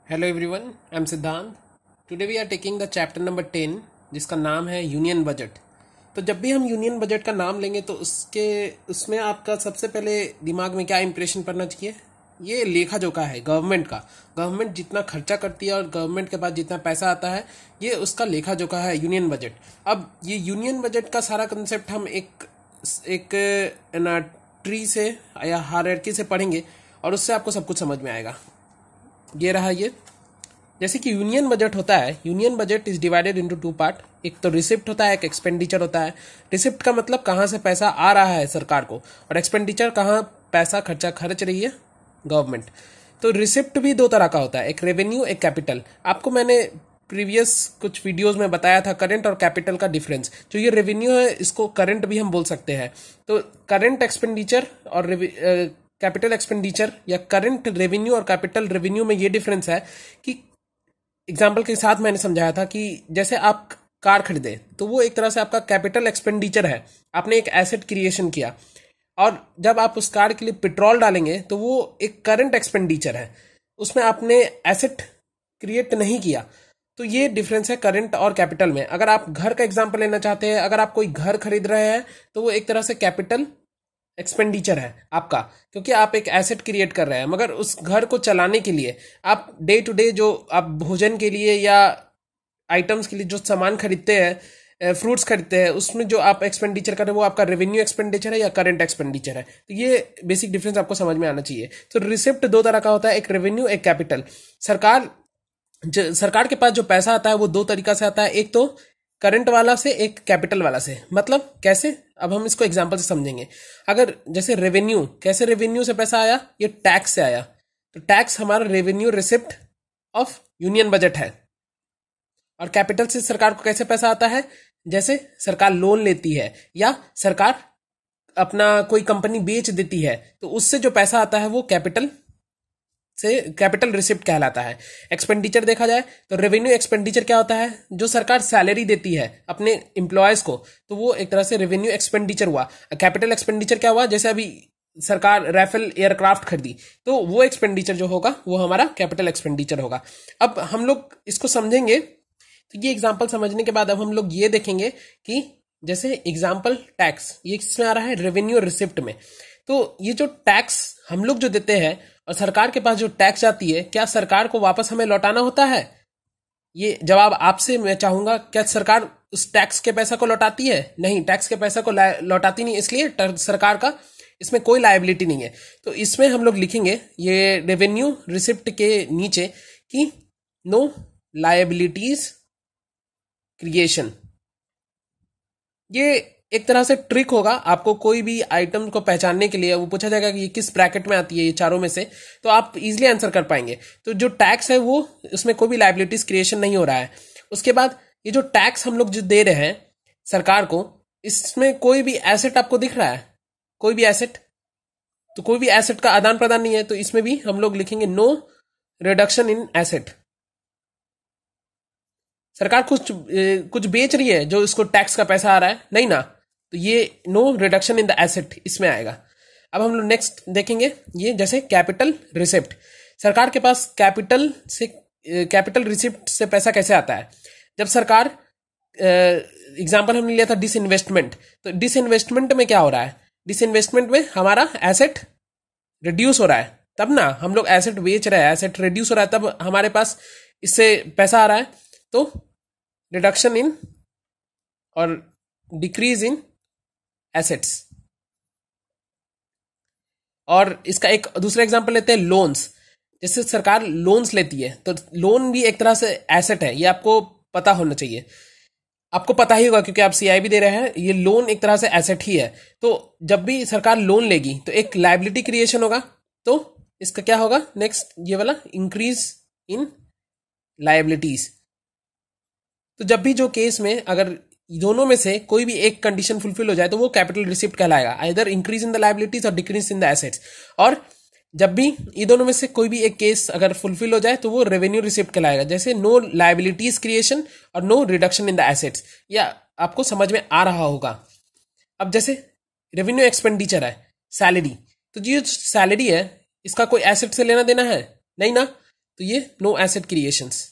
Hello everyone, I am Siddhant. Today we are taking the chapter number 10 जिसका नाम है union budget. तो जब भी हम यूनियन बजट का नाम लेंगे तो उसमें आपका सबसे पहले दिमाग में क्या इंप्रेशन पड़ना चाहिए? ये लेखा जोखा है गवर्नमेंट का। गवर्नमेंट जितना खर्चा करती है और गवर्नमेंट के पास जितना पैसा आता है, ये उसका लेखा जोखा है यूनियन बजट। अब ये यूनियन बजट का सारा कंसेप्ट हम एक ना ट्री से या हायरार्की से पढ़ेंगे और उससे आपको सब कुछ समझ में आएगा। ये रहा ये। जैसे कि यूनियन बजट होता है, union budget is divided into two part. एक तो रिसिप्ट होता है, एक एक्सपेंडिचर होता है। रिसिप्ट का मतलब कहाँ से पैसा आ रहा है सरकार को, और एक्सपेंडिचर कहाँ पैसा खर्च रही है गवर्नमेंट। तो रिसिप्ट भी दो तरह का होता है, एक रेवेन्यू, एक कैपिटल। आपको मैंने प्रीवियस कुछ वीडियोस में बताया था करंट और कैपिटल का डिफरेंस। जो ये रेवेन्यू है इसको करंट भी हम बोल सकते हैं। तो करंट एक्सपेंडिचर और कैपिटल एक्सपेंडिचर या करंट रेवेन्यू और कैपिटल रेवेन्यू में ये डिफरेंस है कि एग्जाम्पल के साथ मैंने समझाया था कि जैसे आप कार खरीदे तो वो एक तरह से आपका कैपिटल एक्सपेंडिचर है। आपने एक एसेट क्रिएशन किया, और जब आप उस कार के लिए पेट्रोल डालेंगे तो वो एक करंट एक्सपेंडिचर है, उसमें आपने एसेट क्रिएट नहीं किया। तो ये डिफरेंस है करंट और कैपिटल में। अगर आप घर का एग्जाम्पल लेना चाहते हैं, अगर आप कोई घर खरीद रहे हैं तो वो एक तरह से कैपिटल एक्सपेंडिचर है आपका, क्योंकि आप एक एसेट क्रिएट कर रहे हैं। मगर उस घर को चलाने के लिए आप डे टू डे जो आप भोजन के लिए या आइटम्स के लिए जो सामान खरीदते हैं, फ्रूट्स खरीदते हैं, उसमें जो आप एक्सपेंडिचर कर रहे हैं वो आपका रेवेन्यू एक्सपेंडिचर है या करंट एक्सपेंडिचर है। तो ये बेसिक डिफरेंस आपको समझ में आना चाहिए। तो रिसिप्ट दो तरह का होता है, एक रेवेन्यू, एक कैपिटल। सरकार के पास जो पैसा आता है वो दो तरीका से आता है, एक तो करंट वाला से, एक कैपिटल वाला से। मतलब कैसे, अब हम इसको एग्जांपल से समझेंगे। अगर जैसे रेवेन्यू, कैसे रेवेन्यू से पैसा आया? ये टैक्स से आया। तो टैक्स हमारा revenue receipt of union budget है। और कैपिटल से सरकार को कैसे पैसा आता है? जैसे सरकार लोन लेती है या सरकार अपना कोई कंपनी बेच देती है, तो उससे जो पैसा आता है वो कैपिटल रिसिप्ट कहलाता है। एक्सपेंडिचर देखा जाए तो रेवेन्यू एक्सपेंडिचर क्या होता है? जो सरकार सैलरी देती है अपने एम्प्लॉयज को, तो वो एक तरह से रेवेन्यू एक्सपेंडिचर हुआ। कैपिटल एक्सपेंडिचर क्या हुआ? जैसे अभी सरकार राफेल एयरक्राफ्ट खरीदी, तो वो एक्सपेंडिचर जो होगा वो हमारा कैपिटल एक्सपेंडिचर होगा। अब हम लोग इसको समझेंगे। तो ये एग्जाम्पल समझने के बाद अब हम लोग ये देखेंगे कि जैसे एग्जाम्पल टैक्स, ये किसमें आ रहा है? रेवेन्यू रिसिप्ट में। तो ये जो टैक्स हम लोग जो देते हैं और सरकार के पास जो टैक्स जाती है, क्या सरकार को वापस हमें लौटाना होता है? ये जवाब आपसे मैं चाहूंगा। क्या सरकार उस टैक्स के पैसा को लौटाती है? नहीं, टैक्स के पैसा को लौटाती नहीं, इसलिए सरकार का इसमें कोई लायबिलिटी नहीं है। तो इसमें हम लोग लिखेंगे ये रेवेन्यू रिसिप्ट के नीचे कि नो लायबिलिटीज क्रिएशन। ये एक तरह से ट्रिक होगा। आपको कोई भी आइटम को पहचानने के लिए वो पूछा जाएगा कि ये किस ब्रैकेट में आती है, ये चारों में से, तो आप इजीली आंसर कर पाएंगे। तो जो टैक्स है वो, उसमें कोई भी लायबिलिटीज क्रिएशन नहीं हो रहा है। उसके बाद ये जो टैक्स हम लोग जो दे रहे हैं सरकार को, इसमें कोई भी एसेट आपको दिख रहा है? कोई भी एसेट? तो कोई भी एसेट का आदान प्रदान नहीं है। तो इसमें भी हम लोग लिखेंगे नो रिडक्शन इन एसेट। सरकार कुछ बेच रही है जो इसको टैक्स का पैसा आ रहा है? नहीं ना। तो ये no reduction in the asset इसमें आएगा। अब हम लोग नेक्स्ट देखेंगे ये जैसे कैपिटल रिसिप्ट। सरकार के पास कैपिटल रिसिप्ट से पैसा कैसे आता है? जब सरकार, एग्जांपल हमने लिया था डिसइन्वेस्टमेंट। तो डिसइन्वेस्टमेंट में क्या हो रहा है? डिसइन्वेस्टमेंट में हमारा एसेट रिड्यूस हो रहा है, तब ना हम लोग एसेट बेच रहे हैं, एसेट रिड्यूस हो रहा है, तब हमारे पास इससे पैसा आ रहा है। तो रिडक्शन इन और डिक्रीज इन एसेट्स। और इसका एक दूसरा एग्जांपल लेते हैं, लोन्स। जैसे सरकार लोन्स लेती है, तो लोन भी एक तरह से एसेट है। ये आपको पता होना चाहिए, आपको पता ही होगा क्योंकि आप सीआईबी दे रहे हैं। ये लोन एक तरह से एसेट ही है। तो जब भी सरकार लोन लेगी तो एक लायबिलिटी क्रिएशन होगा। तो इसका क्या होगा नेक्स्ट? ये वाला इंक्रीज इन लायबिलिटीज। तो जब भी जो केस में अगर दोनों में से कोई भी एक कंडीशन फुलफिल हो जाए तो वो कैपिटल रिसिप्ट कहलाएगा, either increase in the liabilities और डिक्रीज इन द एसेट्स। और जब भी ये दोनों में से कोई भी एक केस अगर फुलफिल हो जाए तो वो रेवेन्यू रिसिप्ट कहलाएगा, जैसे नो लायबिलिटीज क्रिएशन और no reduction in the assets. या आपको समझ में आ रहा होगा। अब जैसे रेवेन्यू एक्सपेंडिचर है सैलरी, तो जो सैलरी है इसका कोई एसेट से लेना देना है? नहीं ना। तो ये नो एसेट क्रिएशंस।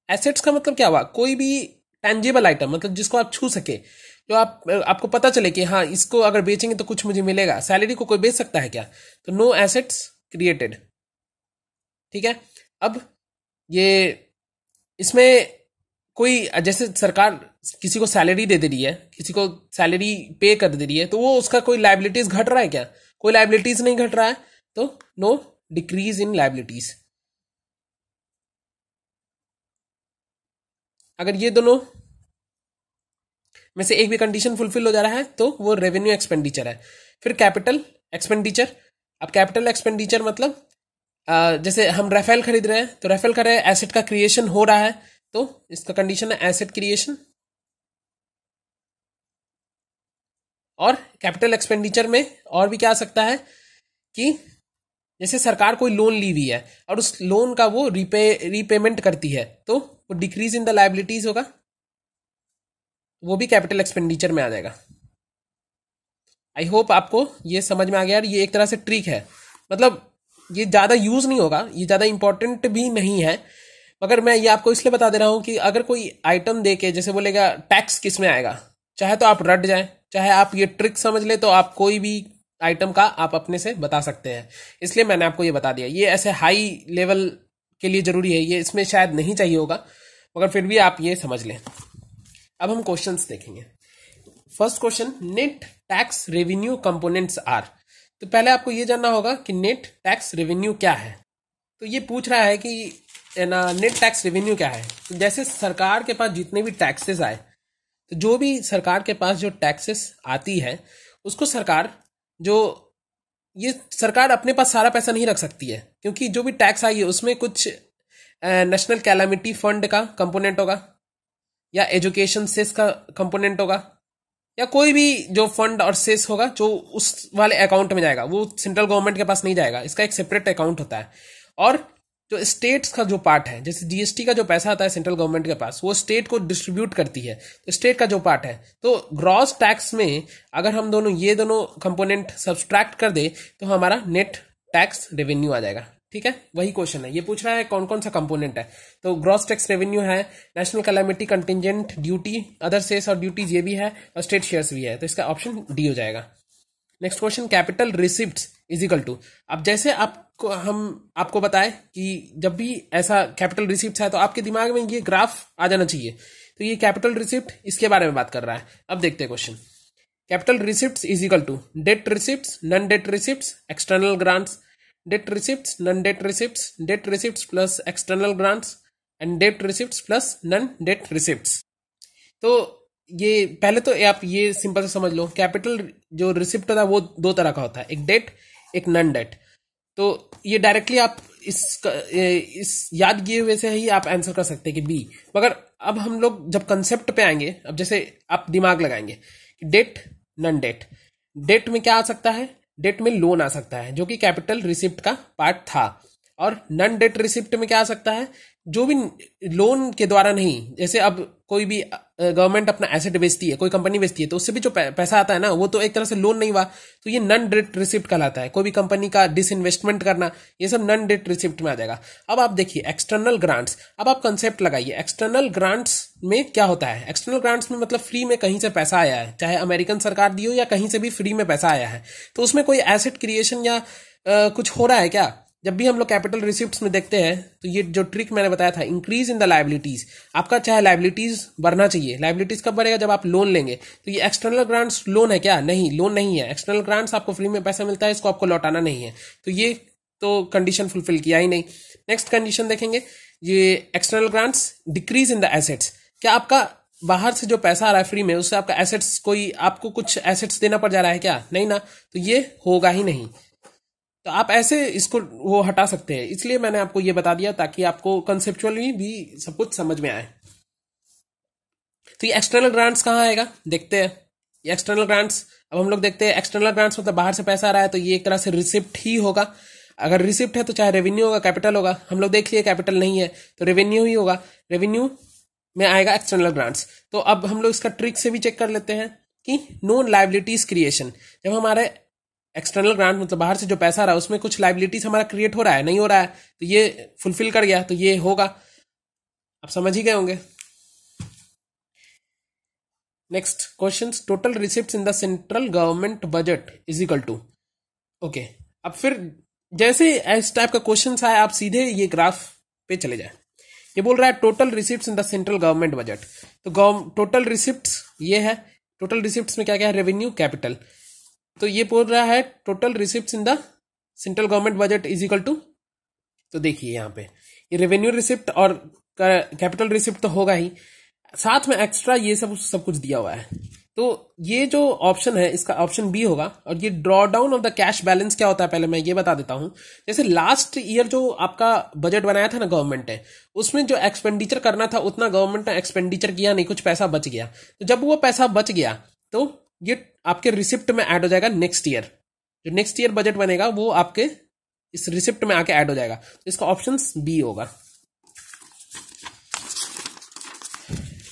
एसेट्स का मतलब क्या हुआ, कोई भी टेंजिबल आइटम, मतलब जिसको आप छू सके, जो आपको पता चले कि हाँ इसको अगर बेचेंगे तो कुछ मुझे मिलेगा। सैलरी को कोई बेच सकता है क्या? तो नो एसेट्स क्रिएटेड। ठीक है। अब ये इसमें कोई जैसे सरकार किसी को सैलरी दे रही है, किसी को सैलरी पे कर दे रही है, तो वो उसका कोई लाइबिलिटीज घट रहा है क्या? कोई लाइबिलिटीज नहीं घट रहा है, तो नो डिक्रीज इन लाइबिलिटीज। अगर ये दोनों में से एक भी कंडीशन फुलफिल हो जा रहा है तो वो रेवेन्यू एक्सपेंडिचर है। फिर कैपिटल एक्सपेंडिचर। अब कैपिटल एक्सपेंडिचर मतलब जैसे हम राफेल खरीद रहे हैं, तो राफेल का एसेट का क्रिएशन हो रहा है, तो इसका कंडीशन है एसेट क्रिएशन। और कैपिटल एक्सपेंडिचर में और भी क्या आ सकता है कि जैसे सरकार कोई लोन ली हुई है और उस लोन का वो रीपेमेंट करती है, तो वो डिक्रीज इन द लाइबिलिटीज होगा, वो भी कैपिटल एक्सपेंडिचर में आ जाएगा। आई होप आपको ये समझ में आ गया। ये एक तरह से ट्रिक है, मतलब ये ज़्यादा यूज़ नहीं होगा, ये ज़्यादा इंपॉर्टेंट भी नहीं है, मगर मैं ये आपको इसलिए बता दे रहा हूँ कि अगर कोई आइटम दे के जैसे बोलेगा टैक्स किस में आएगा, चाहे तो आप रट जाए, चाहे आप ये ट्रिक समझ ले, तो आप कोई भी आइटम का आप अपने से बता सकते हैं। इसलिए मैंने आपको ये बता दिया। ये ऐसे हाई लेवल के लिए ज़रूरी है, ये इसमें शायद नहीं चाहिए होगा, मगर फिर भी आप ये समझ लें। अब हम क्वेश्चंस देखेंगे। First question, net tax revenue components are. तो पहले आपको ये जानना होगा कि नेट टैक्स रेवेन्यू क्या है। तो ये पूछ रहा है कि ना नेट टैक्स रेवेन्यू क्या है। तो जैसे सरकार के पास जितने भी टैक्सेस आए, तो जो भी सरकार के पास जो टैक्सेस आती है उसको सरकार ये सरकार अपने पास सारा पैसा नहीं रख सकती है, क्योंकि जो भी टैक्स आई है उसमें कुछ नेशनल कैलामिटी फंड का कंपोनेंट होगा, या एजुकेशन सेस का कंपोनेंट होगा, या कोई भी जो फंड और सेस होगा जो उस वाले अकाउंट में जाएगा, वो सेंट्रल गवर्नमेंट के पास नहीं जाएगा, इसका एक सेपरेट अकाउंट होता है। और जो स्टेट्स का जो पार्ट है, जैसे जीएसटी का जो पैसा आता है सेंट्रल गवर्नमेंट के पास, वो स्टेट को डिस्ट्रीब्यूट करती है, तो स्टेट का जो पार्ट है, तो ग्रॉस टैक्स में अगर हम ये दोनों कंपोनेंट सब्सट्रैक्ट कर दे तो हमारा नेट टैक्स रेवेन्यू आ जाएगा। ठीक है, वही क्वेश्चन है। ये पूछ रहा है कौन कौन सा कंपोनेंट है, तो ग्रॉस टैक्स रेवेन्यू है, national calamity contingent duty, other cess और ड्यूटीज ये भी है, और स्टेट शेयर्स भी है, तो इसका ऑप्शन डी हो जाएगा। Next question, capital receipts is equal to. अब जैसे आपको बताए कि जब भी ऐसा कैपिटल रिसिप्ट्स है तो आपके दिमाग में ये ग्राफ आ जाना चाहिए, तो ये कैपिटल रिसिप्ट इसके बारे में बात कर रहा है। अब देखते हैं question. Capital receipts is equal to debt receipts, non debt receipts, external grants, debt receipts, non debt receipts, debt receipts plus external grants, and debt receipts plus non debt receipts. तो ये पहले तो आप ये सिंपल से समझ लो, capital जो receipt होता है वो दो तरह का होता है, एक डेट एक नॉन डेट। तो ये डायरेक्टली आप इस याद किए हुए से ही आप आंसर कर सकते हैं कि बी। मगर अब हम लोग जब कंसेप्ट पे आएंगे, अब जैसे आप दिमाग लगाएंगे कि डेट नॉन डेट, डेट में क्या आ सकता है, डेट में लोन आ सकता है जो कि कैपिटल रिसिप्ट का पार्ट था, और नॉन डेट रिसिप्ट में क्या आ सकता है, जो भी लोन के द्वारा नहीं, जैसे अब कोई भी गवर्नमेंट अपना एसेट बेचती है, कोई कंपनी बेचती है, तो उससे भी जो पैसा आता है ना, वो तो एक तरह से लोन नहीं हुआ, तो ये नॉन डेट रिसिप्ट कहलाता है। कोई भी कंपनी का डिसइन्वेस्टमेंट करना, ये सब नॉन डेट रिसिप्ट में आ जाएगा। अब आप देखिए एक्सटर्नल ग्रांट्स, अब आप कंसेप्ट लगाइए, एक्सटर्नल ग्रांट्स में क्या होता है। एक्सटर्नल ग्रांट्स में मतलब फ्री में कहीं से पैसा आया है, चाहे अमेरिकन सरकार दी हो या कहीं से भी फ्री में पैसा आया है, तो उसमें कोई एसेट क्रिएशन या कुछ हो रहा है क्या। जब भी हम लोग कैपिटल रिसिप्ट्स में देखते हैं तो ये जो ट्रिक मैंने बताया था, इंक्रीज इन द लाइबिलिटीज, आपका चाहे लाइबिलिटीज बढ़ना चाहिए। लाइबिलिटीज कब बढ़ेगा, जब आप लोन लेंगे। तो ये एक्सटर्नल ग्रांट्स लोन है क्या? नहीं, लोन नहीं है। एक्सटर्नल ग्रांट्स आपको फ्री में पैसा मिलता है, इसको आपको लौटाना नहीं है, तो ये तो कंडीशन फुलफिल किया ही नहीं। नेक्स्ट कंडीशन देखेंगे, ये external grants decrease in the assets, क्या आपका बाहर से जो पैसा आ रहा है फ्री में, उससे आपका एसेट्स, कोई आपको कुछ एसेट्स देना पड़ जा रहा है क्या? नहीं ना, तो ये होगा ही नहीं। तो आप ऐसे इसको वो हटा सकते हैं, इसलिए मैंने आपको ये बता दिया ताकि आपको कंसेप्चुअली भी सब कुछ समझ में आए। तो ये एक्सटर्नल ग्रांट्स कहाँ आएगा, देखते हैं। ये एक्सटर्नल ग्रांट्स, अब हम लोग देखते हैं, एक्सटर्नल ग्रांट्स मतलब बाहर से पैसा आ रहा है, तो ये एक तरह से रिसिप्ट ही होगा। अगर रिसिप्ट है तो चाहे रेवेन्यू होगा, कैपिटल होगा। हम लोग देख लिए कैपिटल नहीं है तो रेवेन्यू ही होगा, रेवेन्यू में आएगा एक्सटर्नल ग्रांट्स। तो अब हम लोग इसका ट्रिक से भी चेक कर लेते हैं कि नॉन लायबिलिटीज क्रिएशन, जब हमारे एक्सटर्नल ग्रांट मतलब बाहर से जो पैसा आ रहा है उसमें कुछ लाइबिलिटीज हमारा क्रिएट हो रहा है, नहीं हो रहा है, तो ये फुलफिल कर गया तो ये होगा। आप समझ ही गए होंगे। Next question, total receipts in the central government budget is equal to. Okay, अब फिर जैसे इस टाइप का क्वेश्चन आए आप सीधे ये ग्राफ पे चले जाए। ये बोल रहा है total receipts in the central government budget, तो टोटल रिसिप्ट्स ये है। टोटल रिसिप्ट्स में क्या क्या है, रेवेन्यू, कैपिटल। तो ये बोल रहा है total receipts in the central government budget is equal to, तो देखिए यहाँ पे ये रेवेन्यू रिसिप्ट और कैपिटल रिसिप्ट तो होगा ही, साथ में एक्स्ट्रा ये सब कुछ दिया हुआ है। तो ये जो ऑप्शन है इसका ऑप्शन बी होगा। और ये draw down of the cash balance क्या होता है पहले मैं ये बता देता हूं। जैसे लास्ट ईयर जो आपका बजट बनाया था ना गवर्नमेंट ने, उसमें जो एक्सपेंडिचर करना था उतना गवर्नमेंट ने एक्सपेंडिचर किया नहीं, कुछ पैसा बच गया। तो जब वो पैसा बच गया तो ये आपके रिसिप्ट में ऐड हो जाएगा नेक्स्ट ईयर। जो नेक्स्ट ईयर बजट बनेगा वो आपके इस रिसिप्ट में आके ऐड हो जाएगा। तो इसका ऑप्शन बी होगा।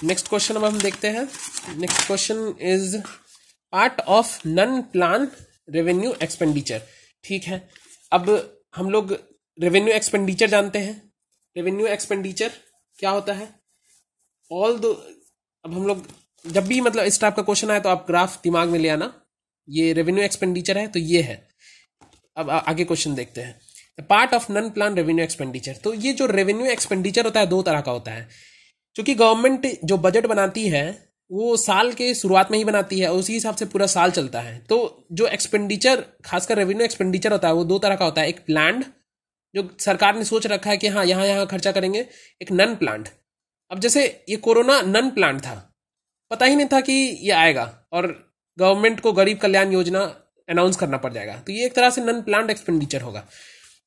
नेक्स्ट क्वेश्चन अब हम देखते हैं। Next question is part of non plan revenue expenditure. ठीक है, अब हम लोग रेवेन्यू एक्सपेंडिचर जानते हैं। रेवेन्यू एक्सपेंडिचर क्या होता है, अब हम लोग जब भी मतलब इस टाइप का क्वेश्चन आए तो आप ग्राफ दिमाग में ले आना। ये रेवेन्यू एक्सपेंडिचर है तो ये है। अब आगे क्वेश्चन देखते हैं। Part of non plan revenue expenditure, तो ये जो रेवेन्यू एक्सपेंडिचर होता है दो तरह का होता है। क्योंकि गवर्नमेंट जो बजट बनाती है वो साल के शुरुआत में ही बनाती है, उसी हिसाब से पूरा साल चलता है। तो जो एक्सपेंडिचर खासकर रेवेन्यू एक्सपेंडिचर होता है वो दो तरह का होता है। एक प्लान्ड, जो सरकार ने सोच रखा है कि हाँ यहाँ यहाँ खर्चा करेंगे। एक नन प्लान्ड। अब जैसे ये कोरोना नन प्लान्ड था, पता ही नहीं था कि ये आएगा और गवर्नमेंट को गरीब कल्याण योजना अनाउंस करना पड़ जाएगा, तो ये एक तरह से नन प्लान्ड एक्सपेंडिचर होगा।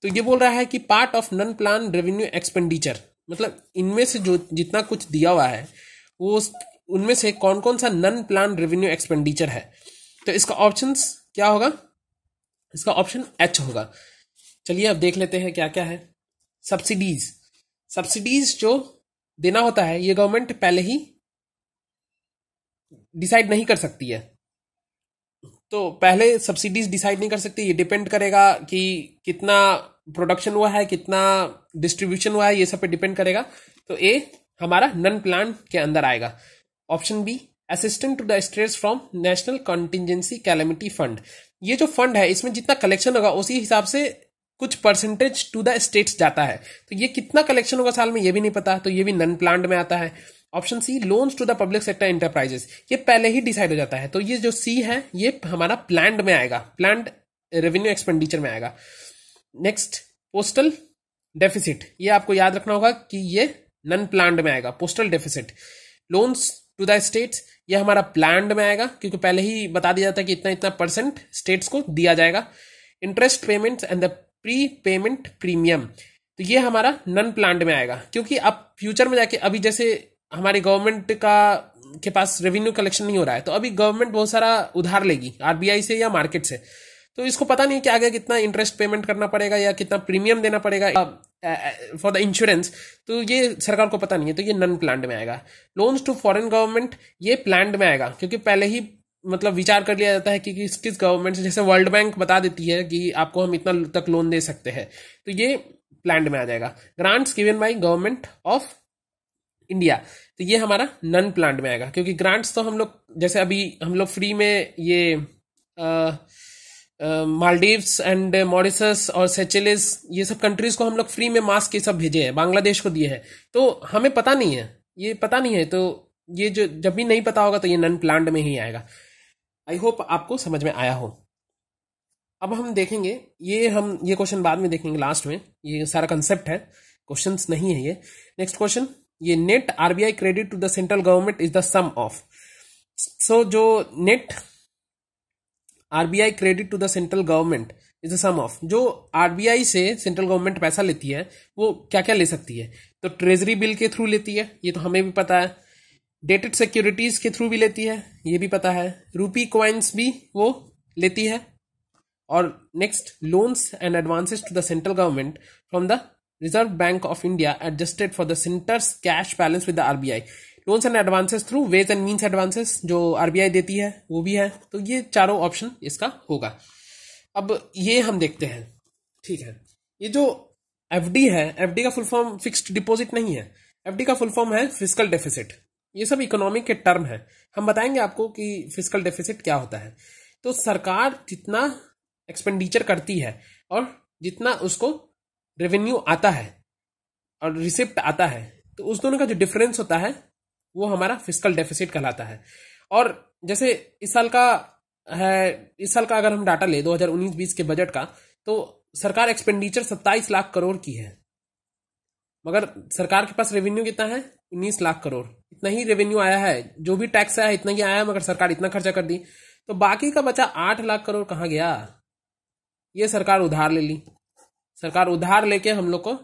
तो ये बोल रहा है कि part of non plan revenue expenditure, मतलब इनमें से जो जितना कुछ दिया हुआ है वो उनमें से कौन कौन सा नन प्लान रेवेन्यू एक्सपेंडिचर है। तो इसका ऑप्शंस क्या होगा, इसका ऑप्शन एच होगा। चलिए अब देख लेते हैं क्या क्या है। सब्सिडीज, सब्सिडीज जो देना होता है ये गवर्नमेंट पहले ही डिसाइड नहीं कर सकती है। तो पहले सब्सिडीज डिसाइड नहीं कर सकती, ये डिपेंड करेगा कि कितना प्रोडक्शन हुआ है, कितना डिस्ट्रीब्यूशन हुआ है, ये सब पे डिपेंड करेगा। तो ए हमारा नन प्लान के अंदर आएगा। Option B assistant to the states from national contingency calamity fund. ये जो फंड है इसमें जितना कलेक्शन होगा उसी हिसाब से कुछ परसेंटेज टू द स्टेट्स जाता है। तो ये कितना कलेक्शन होगा साल में ये भी नहीं पता, तो ये भी नन प्लान्ड में आता है। Option C loans to the public sector enterprises, ये पहले ही डिसाइड हो जाता है। तो ये जो सी है ये हमारा प्लान्ड में आएगा, प्लान्ड रेवेन्यू एक्सपेंडिचर में आएगा। नेक्स्ट पोस्टल डेफिसिट, ये आपको याद रखना होगा कि ये नन प्लान्ड में आएगा। Postal deficit, loans to the states, ये हमारा प्लान्ड में आएगा क्योंकि पहले ही बता दिया जाता है कि इतना इतना परसेंट स्टेट्स को दिया जाएगा। Interest payments and the pre payment premium, तो ये हमारा नन प्लान्ड में आएगा क्योंकि अब फ्यूचर में जाके अभी जैसे हमारी गवर्नमेंट के पास रेवेन्यू कलेक्शन नहीं हो रहा है, तो अभी गवर्नमेंट बहुत सारा उधार लेगी आरबीआई से या मार्केट से। तो इसको पता नहीं कि आगे कितना इंटरेस्ट पेमेंट करना पड़ेगा या कितना प्रीमियम देना पड़ेगा फॉर द इंश्योरेंस, तो ये सरकार को पता नहीं है, तो ये नन प्लान्ड में आएगा। लोन्स टू फॉरेन गवर्नमेंट, ये प्लान्ड में आएगा क्योंकि पहले ही मतलब विचार कर लिया जाता है कि किस गवर्नमेंट से, जैसे वर्ल्ड बैंक बता देती है कि आपको हम इतना तक लोन दे सकते हैं, तो ये प्लान्ड में आ जाएगा। Grants given by government of India, तो ये हमारा नन प्लान्ड में आएगा क्योंकि ग्रांट्स तो हम लोग जैसे अभी हम लोग फ्री में ये मालदीव्स एंड मॉरिशस और सेचेलिस ये सब कंट्रीज को हम लोग फ्री में मास्क ये सब भेजे हैं, बांग्लादेश को दिए हैं, तो हमें पता नहीं है, ये पता नहीं है। तो ये जो जब भी नहीं पता होगा तो ये नन प्लान्ड में ही आएगा। आई होप आपको समझ में आया हो। अब हम देखेंगे ये क्वेश्चन बाद में देखेंगे लास्ट में, ये सारा कंसेप्ट है, क्वेश्चंस नहीं है ये। नेक्स्ट क्वेश्चन, ये net RBI credit to the central government is the sum of. So जो net RBI credit to the central government is the sum of, जो आरबीआई से सेंट्रल गवर्नमेंट पैसा लेती है वो क्या क्या ले सकती है। तो ट्रेजरी बिल के थ्रू लेती है, ये तो हमें भी पता है। डेटेड सिक्योरिटीज के थ्रू भी लेती है, ये भी पता है। रूपी कॉइन्स भी वो लेती है। और next, loans and advances to the central government from the Reserve Bank of India adjusted for the centre's cash balance with the RBI. Loans and advances through ways and means advances जो RBI देती है वो भी है। तो ये चारों option इसका होगा। अब ये हम देखते हैं, ठीक है। ये जो एफडी है, एफडी का फुल फॉर्म फिक्स्ड डिपॉजिट नहीं है, एफडी का फुल फॉर्म है फिस्कल डेफिसिट। ये सब इकोनॉमिक के टर्म है, हम बताएंगे आपको कि फिस्कल डेफिसिट क्या होता है। तो सरकार जितना एक्सपेंडिचर करती है और जितना उसको रेवेन्यू आता है और रिसिप्ट आता है, तो उस दोनों का जो डिफरेंस होता है वो हमारा फिस्कल डेफिसिट कहलाता है। और जैसे इस साल का है, इस साल का अगर हम डाटा ले 2019-20 के बजट का, तो सरकार एक्सपेंडिचर 27 लाख करोड़ की है, मगर सरकार के पास रेवेन्यू कितना है? 19 लाख करोड़। इतना ही रेवेन्यू आया है, जो भी टैक्स आया है इतना ही आया है, मगर सरकार इतना खर्चा कर दी। तो बाकी का बचा 8 लाख करोड़ कहाँ गया? ये सरकार उधार ले ली, सरकार उधार लेके हम लोग को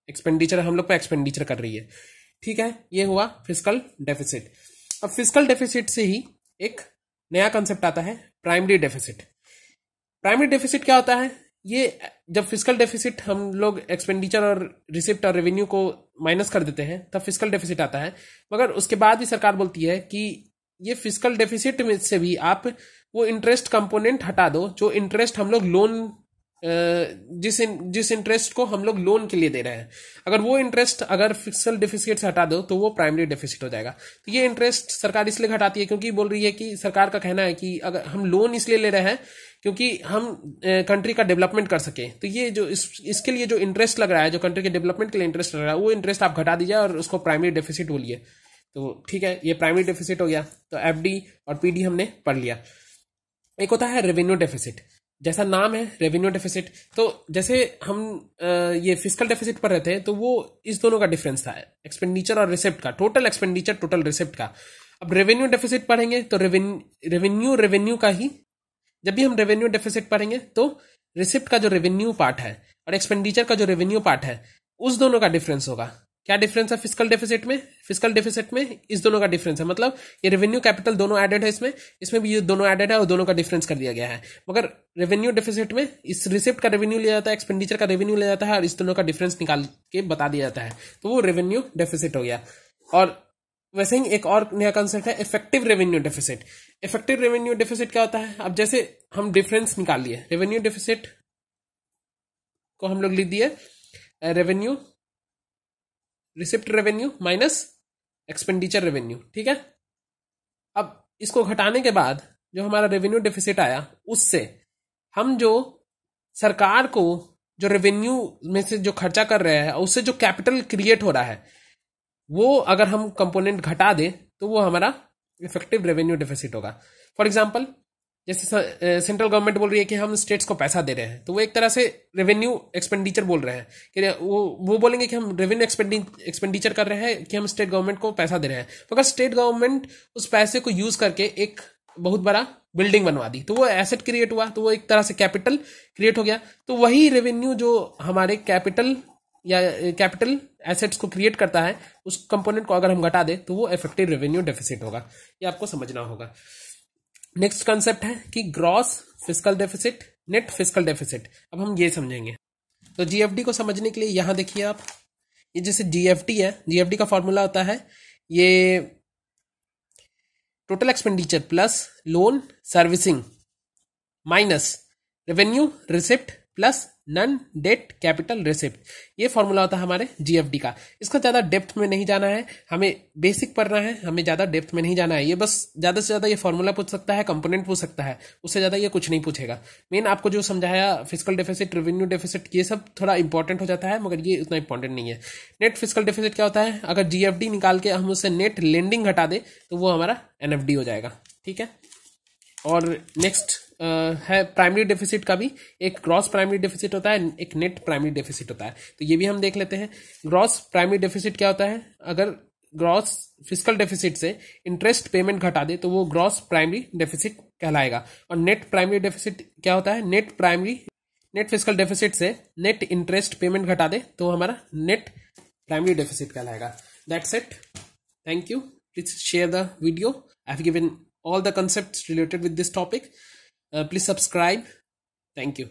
एक्सपेंडिचर, हम लोग पे एक्सपेंडिचर कर रही है, ठीक है। ये हुआ फिस्कल डेफिसिट। अब फिस्कल डेफिसिट से ही एक नया कंसेप्ट आता है, प्राइमरी डेफिसिट। प्राइमरी डेफिसिट क्या होता है? ये जब फिस्कल डेफिसिट हम लोग एक्सपेंडिचर और रिसिप्ट और रेवेन्यू को माइनस कर देते हैं तब फिस्कल डेफिसिट आता है, मगर उसके बाद भी सरकार बोलती है कि ये फिस्कल डेफिसिट में से भी आप वो इंटरेस्ट कंपोनेंट हटा दो जो इंटरेस्ट हम लोग लोन, जिस इंटरेस्ट को हम लोग लोन के लिए दे रहे हैं, अगर वो इंटरेस्ट अगर फिस्कल डेफिसिट से हटा दो तो वो प्राइमरी डेफिसिट हो जाएगा। तो ये इंटरेस्ट सरकार इसलिए घटाती है क्योंकि बोल रही है कि सरकार का कहना है कि अगर हम लोन इसलिए ले रहे हैं क्योंकि हम कंट्री का डेवलपमेंट कर सके, तो ये जो इसके लिए जो इंटरेस्ट लग रहा है, जो कंट्री के डेवलपमेंट के लिए इंटरेस्ट लग रहा है, वो इंटरेस्ट आप घटा दीजिए और उसको प्राइमरी डेफिसिट बोलिए। तो ठीक है, ये प्राइमरी डेफिसिट हो गया। तो एफडी और पीडी हमने पढ़ लिया। एक होता है रेवेन्यू डेफिसिट, जैसा नाम है रेवेन्यू डेफिसिट। तो जैसे हम ये फिस्कल डेफिसिट पर रहते हैं तो वो इस दोनों का डिफरेंस था, एक्सपेंडिचर और रिसिप्ट का, टोटल एक्सपेंडिचर टोटल रिसिप्ट का। अब रेवेन्यू डेफिसिट पढ़ेंगे तो रेवेन्यू का ही, जब भी हम रेवेन्यू डेफिसिट पढ़ेंगे तो रिसिप्ट का जो रेवेन्यू पार्ट है और एक्सपेंडिचर का जो रेवेन्यू पार्ट है उस दोनों का डिफरेंस होगा। क्या डिफरेंस है फिस्कल डेफिसिट में? फिस्कल डेफिसिट में इस दोनों का डिफरेंस है, मतलब ये रेवेन्यू कैपिटल दोनों एडेड है, इसमें भी ये दोनों एडेड है और दोनों का डिफरेंस कर दिया गया है। मगर रेवेन्यू डेफिसिट में इस रिसिप्ट का रेवेन्यू लिया जाता है, एक्सपेंडिचर का रेवेन्यू लिया जाता है और इस दोनों का डिफरेंस निकाल के बता दिया जाता है, तो वो रेवेन्यू डेफिसिट हो गया। और वैसे ही एक और नया कंसेप्ट है effective revenue deficit. Effective revenue deficit क्या होता है? अब जैसे हम डिफरेंस निकाल लिए, रेवेन्यू डेफिसिट को हम लोग लिख दिए revenue, receipt revenue minus expenditure revenue, ठीक है। अब इसको घटाने के बाद जो हमारा रेवेन्यू डेफिसिट आया, उससे हम जो सरकार को जो रेवेन्यू में से जो खर्चा कर रहे हैं, उससे जो कैपिटल क्रिएट हो रहा है, वो अगर हम कंपोनेंट घटा दें तो वो हमारा इफेक्टिव रेवेन्यू डेफिसिट होगा। फॉर एग्जांपल, जैसे सेंट्रल गवर्नमेंट बोल रही है कि हम स्टेट्स को पैसा दे रहे हैं, तो वो एक तरह से रेवेन्यू एक्सपेंडिचर बोल रहे हैं कि वो बोलेंगे कि हम रेवेन्यू एक्सपेंडिचर कर रहे हैं कि हम स्टेट गवर्नमेंट को पैसा दे रहे हैं, मगर स्टेट गवर्नमेंट उस पैसे को यूज करके एक बहुत बड़ा बिल्डिंग बनवा दी, तो वो एसेट क्रिएट हुआ, तो वो एक तरह से कैपिटल क्रिएट हो गया। तो वही रेवेन्यू जो हमारे कैपिटल या कैपिटल एसेट्स को क्रिएट करता है, उस कंपोनेंट को अगर हम घटा दें तो वो इफेक्टिव रेवेन्यू डेफिसिट होगा। ये आपको समझना होगा। नेक्स्ट कंसेप्ट है कि gross fiscal deficit, net fiscal deficit. अब हम ये समझेंगे। तो जीएफडी को समझने के लिए यहां देखिए आप, ये जैसे जीएफडी है, जीएफडी का फॉर्मूला होता है ये total expenditure plus loan servicing minus revenue receipt plus non debt capital receipt. ये फॉर्मूला होता है हमारे जीएफडी का। इसका ज्यादा डेप्थ में नहीं जाना है, हमें बेसिक पढ़ना है, हमें ज्यादा डेप्थ में नहीं जाना है। ये बस ज्यादा से ज्यादा ये फॉर्मूला पूछ सकता है, कंपोनेंट पूछ सकता है, उससे ज्यादा ये कुछ नहीं पूछेगा। मेन आपको जो समझाया फिस्कल डेफिसिट, रेवेन्यू डेफिसिट, ये सब थोड़ा इंपॉर्टेंट हो जाता है, मगर ये उतना इंपॉर्टेंट नहीं है। नेट फिस्कल डेफिसिट क्या होता है? अगर जीएफडी निकाल के हम उससे नेट लेंडिंग हटा दे तो वो हमारा एनएफडी हो जाएगा, ठीक है। और नेक्स्ट है प्राइमरी डेफिसिट का भी एक ग्रॉस प्राइमरी डेफिसिट होता है, एक नेट प्राइमरी डेफिसिट होता है। तो ये भी हम देख लेते हैं। ग्रॉस प्राइमरी डेफिसिट क्या होता है? अगर ग्रॉस फिस्कल डेफिसिट से इंटरेस्ट पेमेंट घटा दे तो वो ग्रॉस प्राइमरी डेफिसिट कहलाएगा। और नेट प्राइमरी डेफिसिट क्या होता है? नेट फिस्कल डेफिसिट से नेट इंटरेस्ट पेमेंट घटा दे तो हमारा नेट प्राइमरी डेफिसिट कहलाएगा। That's it, thank you. Please share the video. I have given all the concepts related with this topic. Please subscribe. Thank you.